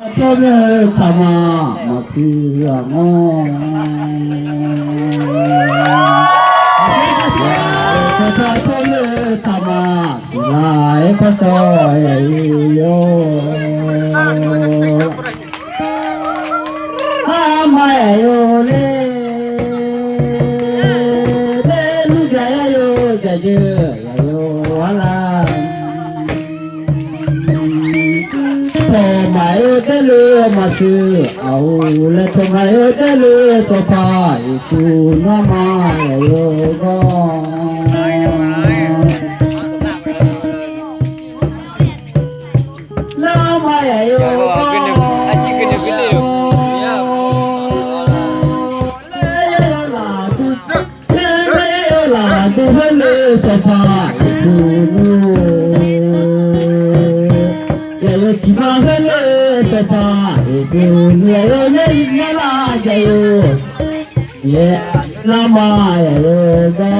Tome sama masih mo. Tome sama silai pasoy yo. Amai yo le lu jaya yo jaya yo ala. Tomayo telu masu aule tomayo telu sopa itu nama yoga nama yoga sopa itu Kimahale papa itu yo nala jayo ye lama yoga